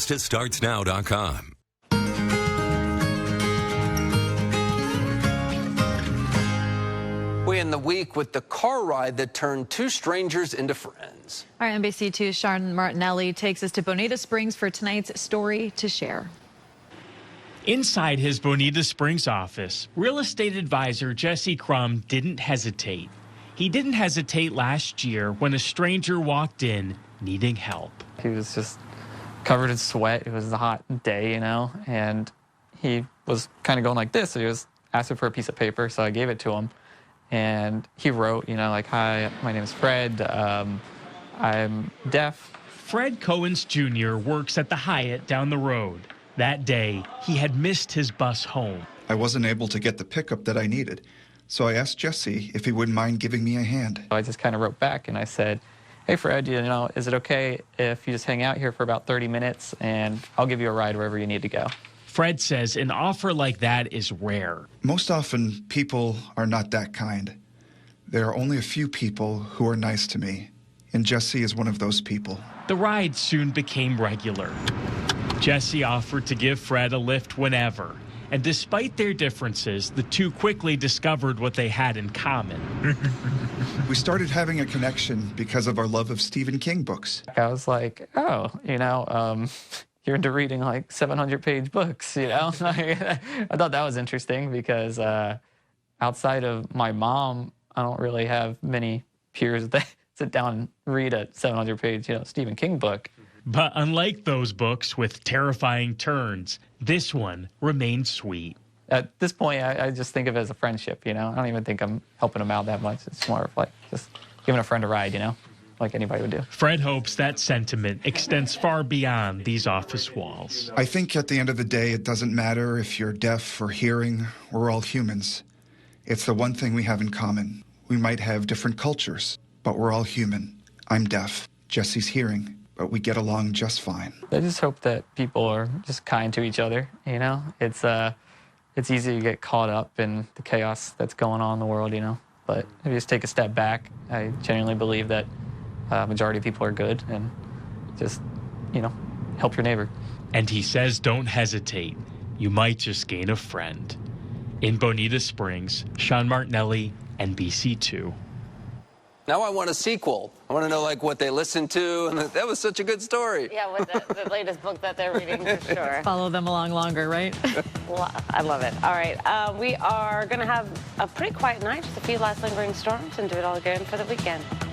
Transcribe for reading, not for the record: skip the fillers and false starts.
FastestStartsNow.com. We end the week with the car ride that turned two strangers into friends. Our NBC2's Sean Martinelli takes us to Bonita Springs for tonight's Story to Share. Inside his Bonita Springs office, real estate advisor Jesse Crum didn't hesitate. He didn't hesitate last year when a stranger walked in needing help. He was just covered in sweat. It was a hot day, and he was kind of going like this. So he was asking for a piece of paper, so I gave it to him. And he wrote, like, "Hi, my name is Fred. I'm deaf." Fred Cohens Jr. works at the Hyatt down the road. That day, he had missed his bus home. I wasn't able to get the pickup that I needed, so I asked Jesse if he wouldn't mind giving me a hand. I just kind of wrote back and I said, "Hey, Fred, is it okay if you just hang out here for about 30 minutes and I'll give you a ride wherever you need to go?" Fred says an offer like that is rare. Most often, people are not that kind. There are only a few people who are nice to me, and Jesse is one of those people. The ride soon became regular. Jesse offered to give Fred a lift whenever, and despite their differences, the two quickly discovered what they had in common. We started having a connection because of our love of Stephen King books. I was like, "Oh, you're into reading like 700-page books, I thought that was interesting because outside of my mom, I don't really have many peers that sit down and read a 700-page, Stephen King book. But unlike those books with terrifying turns, this one remained sweet. At this point, I just think of it as a friendship, I don't even think I'm helping him out that much. It's more of like just giving a friend a ride, like anybody would do. Fred hopes that sentiment extends far beyond these office walls. I think at the end of the day, it doesn't matter if you're deaf or hearing. We're all humans. It's the one thing we have in common. We might have different cultures, but we're all human. I'm deaf. Jesse's hearing, but we get along just fine. I just hope that people are just kind to each other, It's easy to get caught up in the chaos that's going on in the world, But if you just take a step back, I genuinely believe that majority of people are good, and just, help your neighbor. And he says don't hesitate. You might just gain a friend. In Bonita Springs, Sean Martinelli, NBC2. Now I want a sequel. I want to know what they listened to, and that was such a good story. Yeah, with the latest book that they're reading, for sure. Follow them along longer, right? Well, I love it. All right, we are going to have a pretty quiet night, just a few last lingering storms, and do it all again for the weekend.